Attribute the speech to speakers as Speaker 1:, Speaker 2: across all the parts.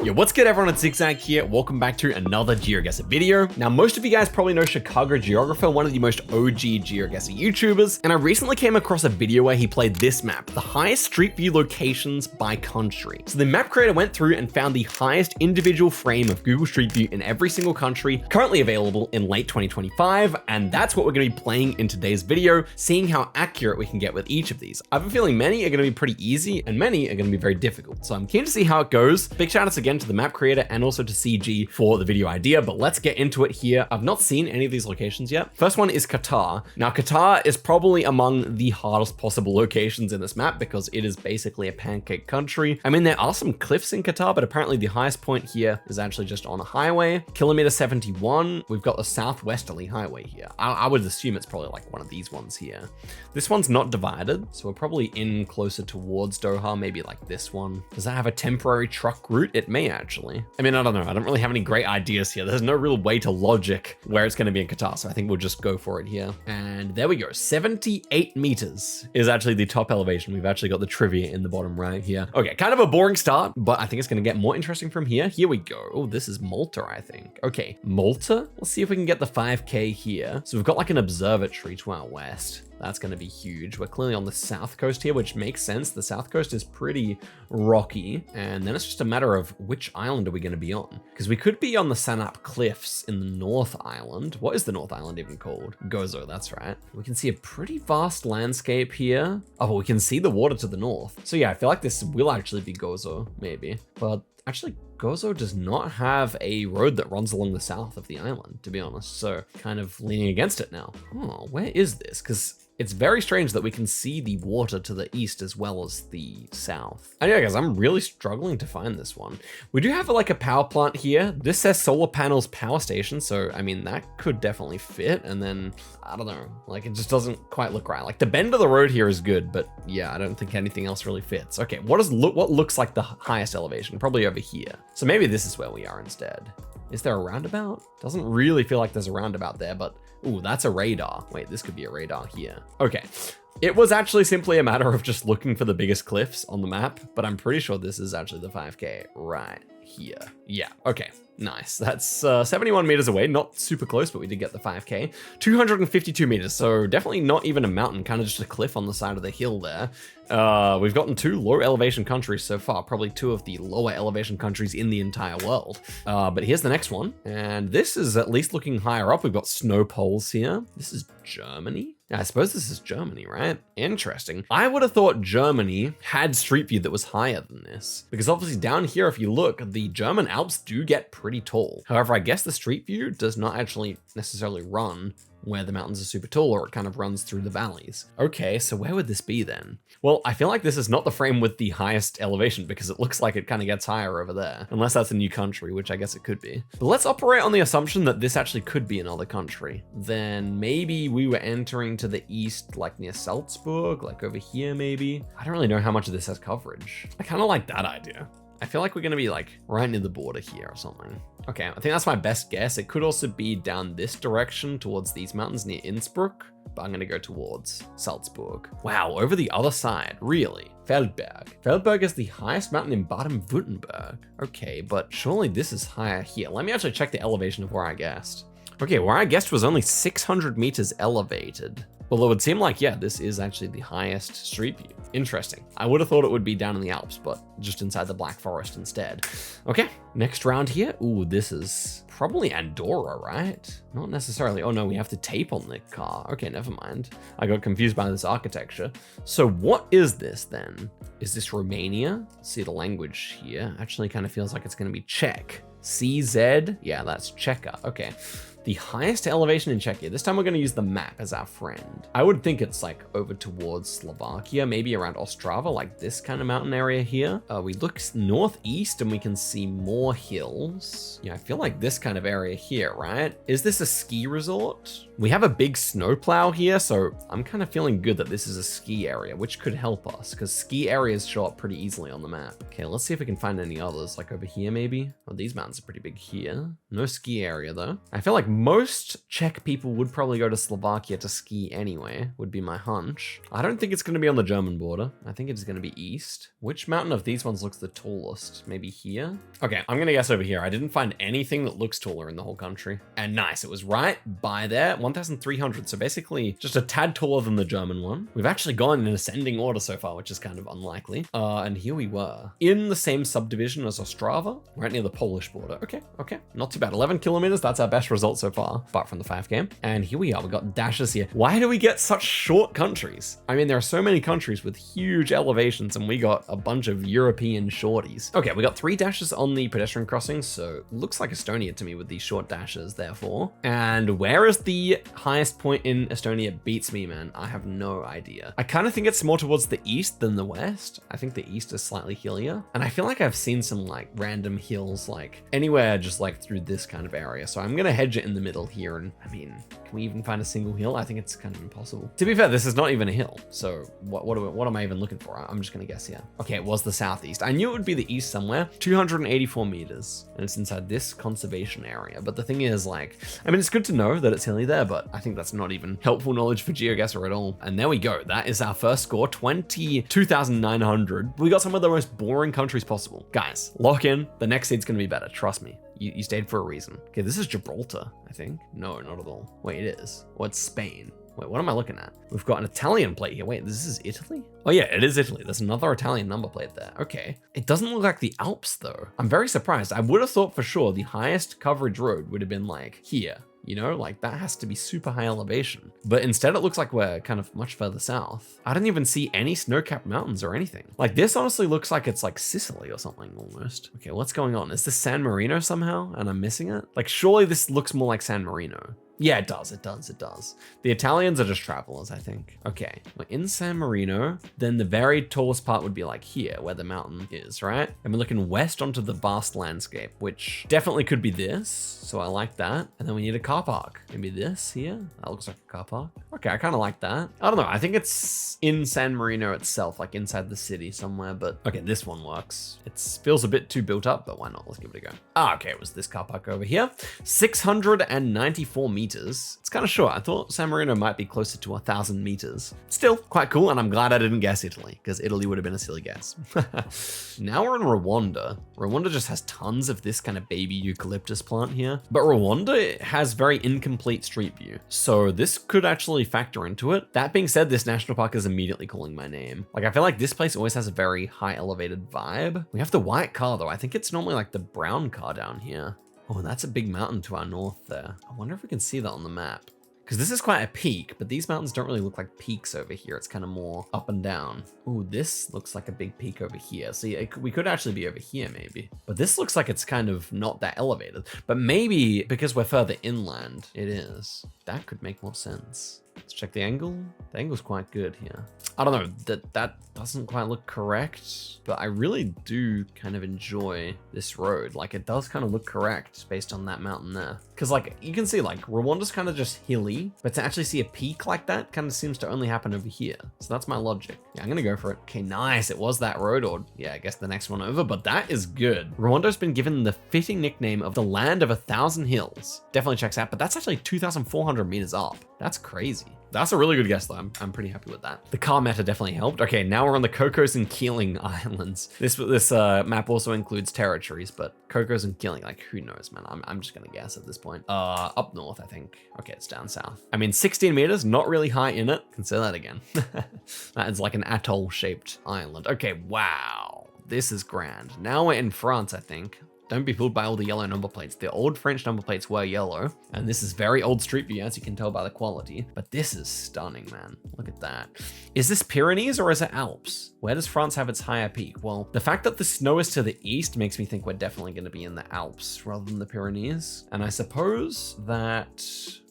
Speaker 1: Yo, what's good everyone, it's Zigzag here. Welcome back to another Geoguessr video. Now, most of you guys probably know Chicago Geographer, one of the most OG Geoguessr YouTubers, and I recently came across a video where he played this map, the highest street view locations by country. So the map creator went through and found the highest individual frame of Google Street View in every single country, currently available in late 2025, and that's what we're gonna be playing in today's video, seeing how accurate we can get with each of these. I have a feeling many are gonna be pretty easy and many are gonna be very difficult. So I'm keen to see how it goes. Big shout outs again to the map creator and also to CG for the video idea, but let's get into it here. I've not seen any of these locations yet. First one is Qatar. Now, Qatar is probably among the hardest possible locations in this map because it is basically a pancake country. I mean, there are some cliffs in Qatar, but apparently the highest point here is actually just on a highway. Kilometer 71, we've got the southwesterly highway here. I would assume it's probably like one of these ones here. This one's not divided, so we're probably in closer towards Doha, maybe like this one. Does that have a temporary truck route? It may actually. I mean, I don't know. I don't really have any great ideas here. There's no real way to logic where it's going to be in Qatar, so I think we'll just go for it here. And there we go. 78 meters is actually the top elevation. We've actually got the trivia in the bottom right here. Okay, kind of a boring start, but I think it's going to get more interesting from here. Here we go. Oh, this is Malta, I think. Okay, Malta. Let's see if we can get the 5K here. So we've got like an observatory to our west. That's going to be huge. We're clearly on the south coast here, which makes sense. The south coast is pretty rocky. And then it's just a matter of which island are we going to be on? Because we could be on the Sanap Cliffs in the North Island. What is the North Island even called? Gozo, that's right. We can see a pretty vast landscape here. Oh, we can see the water to the north. So yeah, I feel like this will actually be Gozo, maybe. But actually, Gozo does not have a road that runs along the south of the island, to be honest. So kind of leaning against it now. Oh, where is this? Because it's very strange that we can see the water to the east as well as the south. Anyway, guys, I'm really struggling to find this one. We do have like a power plant here. This says solar panels power station. So, I mean, that could definitely fit. And then, I don't know, like it just doesn't quite look right. Like the bend of the road here is good, but yeah, I don't think anything else really fits. Okay, what looks like the highest elevation? Probably over here. So maybe this is where we are instead. Is there a roundabout? Doesn't really feel like there's a roundabout there, but ooh, that's a radar. Wait, this could be a radar here. Okay. It was actually simply a matter of just looking for the biggest cliffs on the map, but I'm pretty sure this is actually the 5K right here. Yeah, okay. Nice. That's 71 meters away, not super close, but we did get the 5K. 252 meters, so definitely not even a mountain, kind of just a cliff on the side of the hill there. We've gotten 2 low elevation countries so far, probably 2 of the lower elevation countries in the entire world. But here's the next one, and this is at least looking higher up. We've got snow poles here. This is Germany. Yeah, I suppose this is Germany, right? Interesting. I would have thought Germany had street view that was higher than this, because obviously down here, if you look, the German Alps do get pretty tall. However, I guess the street view does not actually necessarily run where the mountains are super tall, or it kind of runs through the valleys. Okay, so where would this be then? Well, I feel like this is not the frame with the highest elevation because it looks like it kind of gets higher over there, unless that's a new country, which I guess it could be. But let's operate on the assumption that this actually could be another country. Then maybe we were entering to the east, like near Salzburg, like over here maybe. I don't really know how much of this has coverage. I kind of like that idea. I feel like we're gonna be like right near the border here or something. Okay, I think that's my best guess. It could also be down this direction towards these mountains near Innsbruck, but I'm gonna go towards Salzburg. Wow, over the other side, really? Feldberg. Feldberg is the highest mountain in Baden-Württemberg. Okay, but surely this is higher here. Let me actually check the elevation of where I guessed. Okay, where I guessed was only 600 meters elevated. Well, it would seem like, yeah, this is actually the highest street view. Interesting. I would have thought it would be down in the Alps, but just inside the Black Forest instead. Okay, next round here. Ooh, this is probably Andorra, right? Not necessarily. Oh no, we have to tape on the car. Okay, never mind. I got confused by this architecture. So what is this then? Is this Romania? Let's see the language here. Actually kind of feels like it's gonna be Czech. CZ, yeah, that's Czechia. Okay. The highest elevation in Czechia. This time we're gonna use the map as our friend. I would think it's like over towards Slovakia, maybe around Ostrava, like this kind of mountain area here. We look northeast and we can see more hills. Yeah, I feel like this kind of area here, right? Is this a ski resort? We have a big snowplow here, so I'm kind of feeling good that this is a ski area, which could help us because ski areas show up pretty easily on the map. Okay, let's see if we can find any others, like over here maybe. Oh, these mountains are pretty big here. No ski area though. I feel like most Czech people would probably go to Slovakia to ski anyway, would be my hunch. I don't think it's going to be on the German border. I think it's going to be east. Which mountain of these ones looks the tallest? Maybe here? Okay, I'm going to guess over here. I didn't find anything that looks taller in the whole country. And nice, it was right by there, 1,300. So basically just a tad taller than the German one. We've actually gone in ascending order so far, which is kind of unlikely. And here we were in the same subdivision as Ostrava, right near the Polish border. Okay, not too bad. 11 kilometers, that's our best result so far, apart from the 5K. And here we are, we got dashes here. Why do we get such short countries? I mean, there are so many countries with huge elevations and we got a bunch of European shorties. Okay, we got 3 dashes on the pedestrian crossing, so looks like Estonia to me with these short dashes, therefore. And where is the highest point in Estonia? Beats me, man. I have no idea. I kind of think it's more towards the east than the west. I think the east is slightly hillier. And I feel like I've seen some like random hills, like anywhere just like through this kind of area. So I'm gonna hedge it in the middle here. And I mean, can we even find a single hill? I think it's kind of impossible. To be fair, this is not even a hill. So what am I even looking for? I'm just gonna guess here. Okay, it was the southeast. I knew it would be the east somewhere. 284 meters. And it's inside this conservation area. But the thing is, like, I mean, it's good to know that it's hilly there, but I think that's not even helpful knowledge for Geoguessr at all. And there we go. That is our first score, 22,900. We got some of the most boring countries possible. Guys, lock in. The next seed's gonna be better. Trust me. You stayed for a reason. Okay, this is Gibraltar, I think. No, not at all. Wait, it is. Oh, it's Spain. Wait, what am I looking at? We've got an Italian plate here. Wait, this is Italy? Oh yeah, it is Italy. There's another Italian number plate there. Okay. It doesn't look like the Alps though. I'm very surprised. I would have thought for sure the highest coverage road would have been like here. You know, like that has to be super high elevation. But instead it looks like we're kind of much further south. I don't even see any snow-capped mountains or anything. Like this honestly looks like it's like Sicily or something almost. Okay, what's going on? Is this San Marino somehow and I'm missing it? Like surely this looks more like San Marino. Yeah, it does. The Italians are just travelers, I think. Okay, we're in San Marino. Then the very tallest part would be like here, where the mountain is, right? And we're looking west onto the vast landscape, which definitely could be this. So I like that. And then we need a car park. Maybe this here. That looks like a car park. Okay, I kind of like that. I don't know. I think it's in San Marino itself, like inside the city somewhere. But okay, this one works. It feels a bit too built up, but why not? Let's give it a go. Ah, okay, it was this car park over here. 694 meters. It's kind of short. I thought San Marino might be closer to 1,000 meters. Still quite cool, and I'm glad I didn't guess Italy, because Italy would have been a silly guess. Now we're in Rwanda. Rwanda just has tons of this kind of baby eucalyptus plant here, but Rwanda has very incomplete street view, so this could actually factor into it. That being said, this national park is immediately calling my name. Like, I feel like this place always has a very high elevated vibe. We have the white car though. I think it's normally like the brown car down here. Oh, that's a big mountain to our north there. I wonder if we can see that on the map. Because this is quite a peak, but these mountains don't really look like peaks over here. It's kind of more up and down. Oh, this looks like a big peak over here. See, we could actually be over here maybe. But this looks like it's kind of not that elevated. But maybe because we're further inland, it is. That could make more sense. Let's check the angle. The angle's quite good here. I don't know, that doesn't quite look correct, but I really do kind of enjoy this road. Like it does kind of look correct based on that mountain there. Cause like you can see like Rwanda's kind of just hilly, but to actually see a peak like that kind of seems to only happen over here. So that's my logic. Yeah, I'm gonna go for it. Okay, nice. It was that road, or yeah, I guess the next one over, but that is good. Rwanda's been given the fitting nickname of the land of 1,000 hills. Definitely checks out, but that's actually 2,400 meters up. That's crazy. That's a really good guess though. I'm pretty happy with that. The car meta definitely helped. Okay, now we're on the Cocos and Keeling Islands. This map also includes territories, but Cocos and Keeling, like who knows, man. I'm just gonna guess at this point. Up north, I think. Okay, it's down south. I mean, 16 meters, not really high in it. Can say that again. That is like an atoll shaped island. Okay, wow. This is grand. Now we're in France, I think. Don't be fooled by all the yellow number plates. The old French number plates were yellow, and this is very old street view, as you can tell by the quality, but this is stunning, man. Look at that. Is this Pyrenees or is it Alps? Where does France have its higher peak? Well, the fact that the snow is to the east makes me think we're definitely gonna be in the Alps rather than the Pyrenees. And I suppose that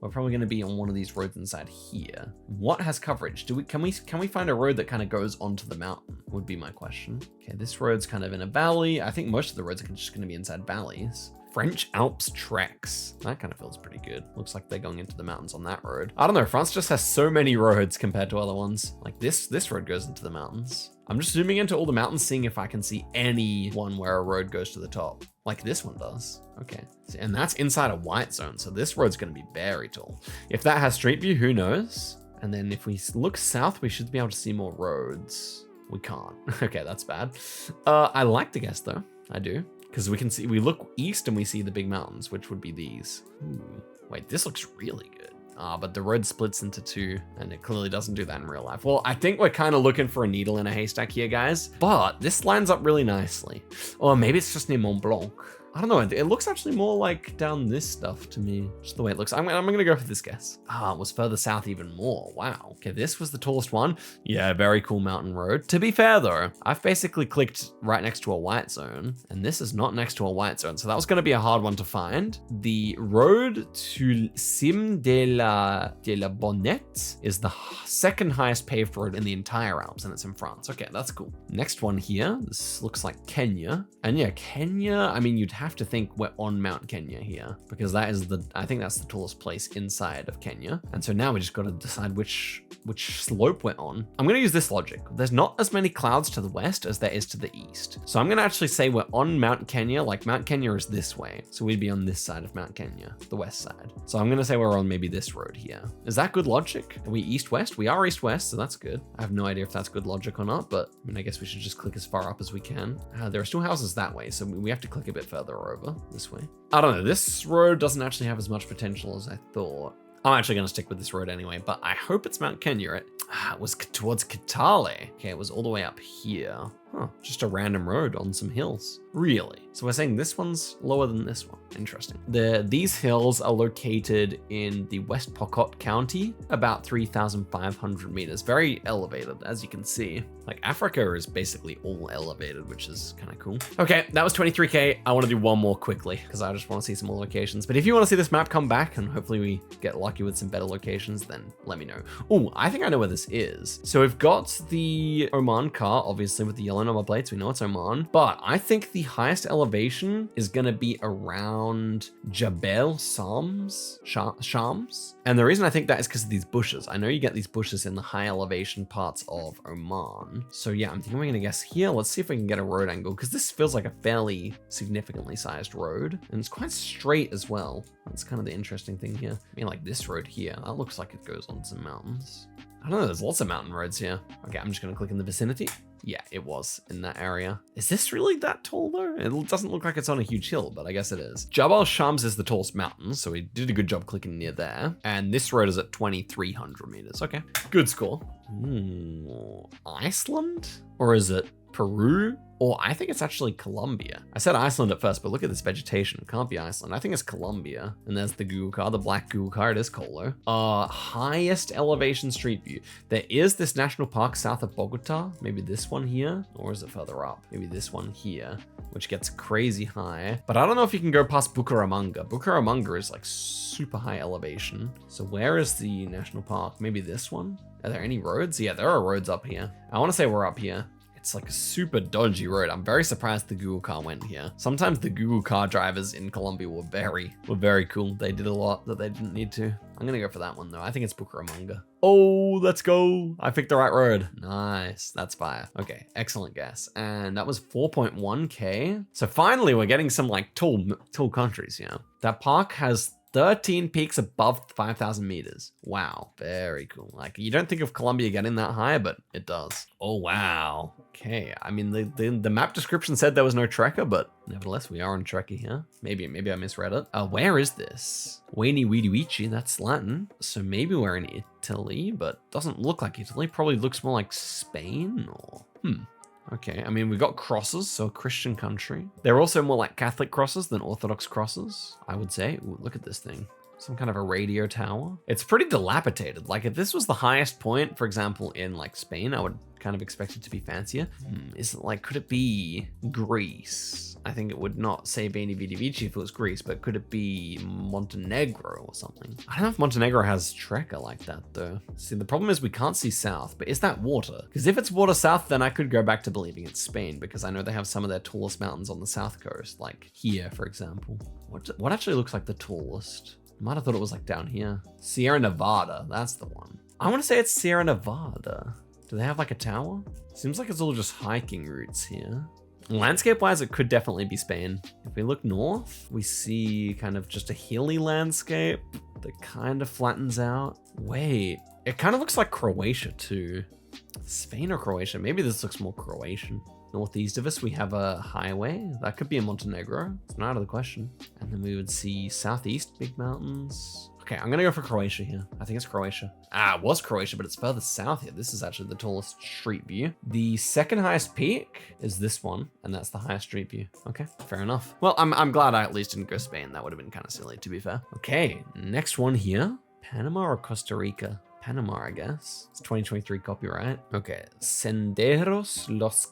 Speaker 1: we're probably going to be on one of these roads inside here. What has coverage? Can we find a road that kind of goes onto the mountain? Would be my question. Okay, this road's kind of in a valley. I think most of the roads are just going to be inside valleys. French Alps treks. That kind of feels pretty good. Looks like they're going into the mountains on that road. I don't know, France just has so many roads compared to other ones. Like this road goes into the mountains. I'm just zooming into all the mountains, seeing if I can see any one where a road goes to the top. Like this one does. Okay. And that's inside a white zone. So this road's going to be very tall. If that has street view, who knows? And then if we look south, we should be able to see more roads. We can't. Okay, that's bad. I like the guess though. I do. Because we look east and we see the big mountains, which would be these. Ooh. Wait, this looks really good. But the road splits into two, and it clearly doesn't do that in real life. Well, I think we're kind of looking for a needle in a haystack here, guys. But this lines up really nicely. Or maybe it's just near Mont Blanc. I don't know. It looks actually more like down this stuff to me. Just the way it looks. I'm going to go for this guess. It was further south even more. Wow. Okay, this was the tallest one. Yeah, very cool mountain road. To be fair though, I've basically clicked right next to a white zone, and this is not next to a white zone. So that was going to be a hard one to find. The road to Cime de la Bonnette is the second highest paved road in the entire Alps, and it's in France. Okay, that's cool. Next one here. This looks like Kenya. And yeah, Kenya, I mean, you'd have to think we're on Mount Kenya here, because that is I think that's the tallest place inside of Kenya. And so now we just got to decide which slope we're on. I'm going to use this logic. There's not as many clouds to the west as there is to the east. So I'm going to actually say we're on Mount Kenya. Like Mount Kenya is this way. So we'd be on this side of Mount Kenya, the west side. So I'm going to say we're on maybe this road here. Is that good logic? Are we east-west? We are east-west, so that's good. I have no idea if that's good logic or not, but I mean, I guess we should just click as far up as we can. There are still houses that way, so we have to click a bit further over this way. I don't know. This road doesn't actually have as much potential as I thought. I'm actually going to stick with this road anyway, but I hope it's Mount Kenya. It was towards Kitale. Okay, it was all the way up here. Huh, just a random road on some hills. Really? So we're saying this one's lower than this one. Interesting. These hills are located in the West Pokot County, about 3,500 meters. Very elevated, as you can see. Like Africa is basically all elevated, which is kind of cool. Okay, that was 23K. I want to do one more quickly because I just want to see some more locations. But if you want to see this map come back and hopefully we get lucky with some better locations, then let me know. Oh, I think I know where this is. So we've got the Oman car, obviously with the yellow number plates. We know it's Oman, but I think the highest elevation is going to be around Jebel Shams. And the reason I think that is because of these bushes. I know you get these bushes in the high elevation parts of Oman. So yeah, I'm thinking we're going to guess here. Let's see if we can get a road angle, because this feels like a fairly significantly sized road, and it's quite straight as well. That's kind of the interesting thing here. I mean, like this road here, that looks like it goes on some mountains. I don't know, there's lots of mountain roads here. Okay, I'm just going to click in the vicinity. Yeah, it was in that area. Is this really that tall though? It doesn't look like it's on a huge hill, but I guess it is. Jebel Shams is the tallest mountain, so we did a good job clicking near there. And this road is at 2,300 meters. Okay, good score. Iceland? Or is it Peru? Or I think it's actually Colombia. I said Iceland at first, but look at this vegetation. It can't be Iceland. I think it's Colombia. And there's the Google car, the black Google car. It is Colo. Highest elevation street view. There is this national park south of Bogota. Maybe this one here, or is it further up? Maybe this one here, which gets crazy high. But I don't know if you can go past Bucaramanga. Bucaramanga is like super high elevation. So where is the national park? Maybe this one? Are there any roads? Yeah, there are roads up here. I want to say we're up here. It's like a super dodgy road. I'm very surprised the Google car went here. Sometimes the Google car drivers in Colombia were very cool. They did a lot that they didn't need to. I'm gonna go for that one though. I think it's Bucaramanga. Oh, let's go. I picked the right road. Nice, that's fire. Okay, excellent guess. And that was 4.1K. So finally we're getting some like tall countries, you know. That park has 13 peaks above 5,000 meters. Wow, very cool. Like you don't think of Colombia getting that high, but it does. Oh, wow. Okay, I mean, the map description said there was no trekker, but nevertheless, we are on trekker here. Maybe I misread it. Where is this? Weni Widiwici, that's Latin. So maybe we're in Italy, but doesn't look like Italy. Probably looks more like Spain or, Okay, I mean, we got crosses, so a Christian country. They're also more like Catholic crosses than Orthodox crosses, I would say. Ooh, look at this thing. Some kind of a radio tower. It's pretty dilapidated. Like if this was the highest point, for example, in like Spain, I would kind of expect it to be fancier. Is it like, could it be Greece? I think it would not say Beni Vidi Vici if it was Greece, but could it be Montenegro or something? I don't know if Montenegro has Trekker like that though. See, the problem is we can't see south, but is that water? Because if it's water south, then I could go back to believing it's Spain, because I know they have some of their tallest mountains on the south coast, like here, for example. What actually looks like the tallest? I might have thought it was like down here. Sierra Nevada, that's the one. I want to say it's Sierra Nevada. Do they have like a tower? Seems like it's all just hiking routes here. Landscape-wise, it could definitely be Spain. If we look north, we see kind of just a hilly landscape that kind of flattens out. Wait, it kind of looks like Croatia too. Spain or Croatia? Maybe this looks more Croatian. Northeast of us, we have a highway. That could be in Montenegro. It's not out of the question. And then we would see southeast, big mountains. Okay, I'm gonna go for Croatia here. I think it's Croatia. It was Croatia, but it's further south here. This is actually the tallest street view. The second highest peak is this one, and that's the highest street view. Okay, fair enough. Well, I'm glad I at least didn't go Spain. That would have been kind of silly, to be fair. Okay, next one here. Panama or Costa Rica? Panama, I guess. It's 2023 copyright. Okay, Senderos Los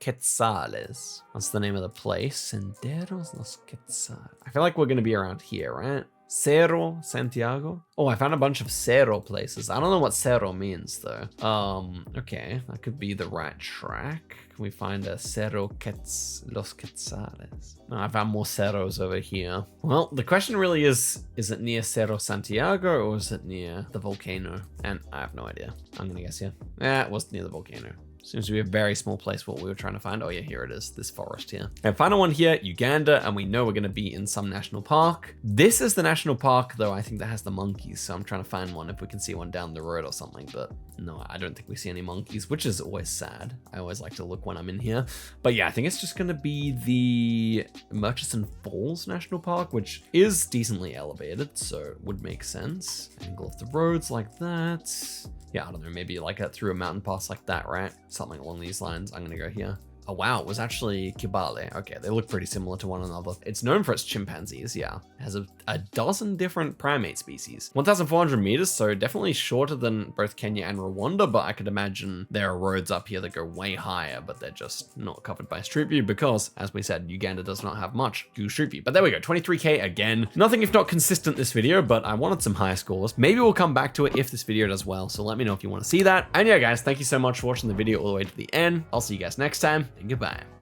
Speaker 1: Quetzales. That's the name of the place. Senderos Los Quetzales. I feel like we're gonna be around here, right? Cerro Santiago. Oh, I found a bunch of Cerro places. I don't know what Cerro means though. Okay, that could be the right track. Can we find a Cerro Los Quetzales? No, I found more Cerros over here. Well, the question really is it near Cerro Santiago or is it near the volcano? And I have no idea. I'm gonna guess here. Yeah, it was near the volcano. Seems to be a very small place what we were trying to find. Oh yeah, here it is, this forest here. And final one here, Uganda, and we know we're gonna be in some national park. This is the national park though, I think that has the monkeys, so I'm trying to find one if we can see one down the road or something, but no, I don't think we see any monkeys, which is always sad. I always like to look when I'm in here. But yeah, I think it's just gonna be the Murchison Falls National Park, which is decently elevated, so it would make sense. Angle of the roads like that. Yeah, I don't know, maybe like through a mountain pass like that, right? Something along these lines. I'm gonna go here. Oh wow, it was actually Kibale. Okay, they look pretty similar to one another. It's known for its chimpanzees, yeah. It has a dozen different primate species. 1,400 meters, so definitely shorter than both Kenya and Rwanda, but I could imagine there are roads up here that go way higher, but they're just not covered by Street View because, as we said, Uganda does not have much Google Street View. But there we go, 23K again. Nothing if not consistent this video, but I wanted some higher scores. Maybe we'll come back to it if this video does well, so let me know if you want to see that. And yeah, guys, thank you so much for watching the video all the way to the end. I'll see you guys next time. And goodbye.